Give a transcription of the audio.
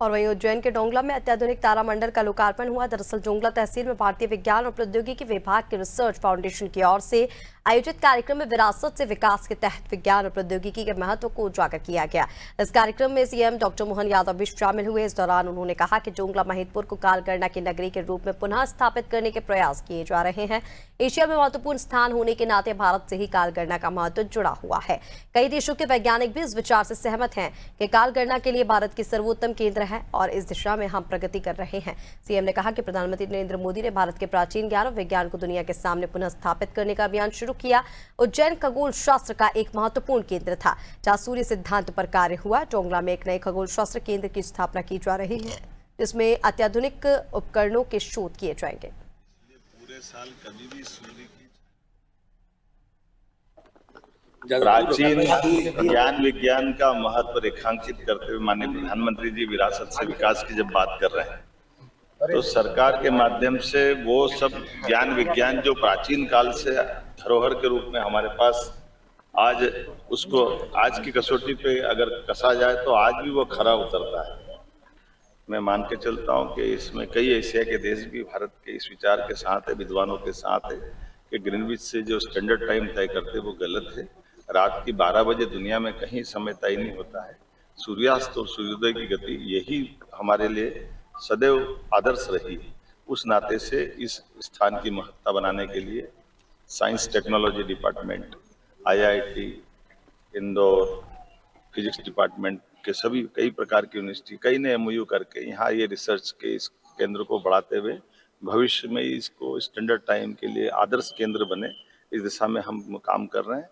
और वहीं उज्जैन के डोंगला में अत्याधुनिक तारामंडल का लोकार्पण हुआ। दरअसल डोंगला तहसील में भारतीय विज्ञान और प्रौद्योगिकी विभाग के रिसर्च फाउंडेशन की ओर से आयोजित कार्यक्रम में विरासत से विकास के तहत विज्ञान और प्रौद्योगिकी के महत्व को उजागर किया गया। इस कार्यक्रम में सीएम डॉक्टर मोहन यादव भी शामिल हुए। इस दौरान उन्होंने कहा कि डोंगला महिदपुर को कालगणना की नगरी के रूप में पुनः स्थापित करने के प्रयास किए जा रहे हैं। एशिया में महत्वपूर्ण स्थान होने के नाते भारत से ही कालगणना का महत्व जुड़ा हुआ है। कई देशों के वैज्ञानिक भी इस विचार से सहमत हैं कि कालगणना के लिए भारत की सर्वोत्तम केंद्र है और इस दिशा में हम प्रगति कर रहे हैं। सीएम ने कहा कि प्रधानमंत्री नरेंद्र मोदी ने भारत के प्राचीन ज्ञान और विज्ञान को दुनिया के सामने पुनः स्थापित करने का अभियान शुरू किया। उज्जैन खगोल शास्त्र का एक महत्वपूर्ण केंद्र था जहां सूर्य सिद्धांत पर कार्य हुआ। डोंगला में एक नए खगोल शास्त्र केंद्र की स्थापना की जा रही है जिसमें अत्याधुनिक उपकरणों के शोध किए जाएंगे। पूरे साल कभी भी सूर्य की प्राचीन ज्ञान विज्ञान का महत्व रेखांकित करते हुए माननीय प्रधानमंत्री जी विरासत से विकास की जब बात कर रहे हैं तो सरकार के माध्यम से वो सब ज्ञान विज्ञान जो प्राचीन काल से धरोहर के रूप में हमारे पास आज उसको आज की कसौटी पे अगर कसा जाए तो आज भी वो खरा उतरता है। मैं मान के चलता हूँ कि इसमें कई एशिया के देश भी भारत के इस विचार के साथ है, विद्वानों के साथ है कि ग्रीनविच से जो स्टैंडर्ड टाइम तय करते वो गलत है। रात की 12 बजे दुनिया में कहीं समय तय नहीं होता है। सूर्यास्त और सूर्योदय की गति यही हमारे लिए सदैव आदर्श रही। उस नाते से इस स्थान की महत्ता बनाने के लिए science technology department, IIT, Indore, physics department के सभी कई प्रकार की यूनिवर्सिटी कई ने एमओयू करके यहाँ ये रिसर्च के इस केंद्र को बढ़ाते हुए भविष्य में इसको स्टैंडर्ड टाइम के लिए आदर्श केंद्र बने, इस दिशा में हम काम कर रहे हैं।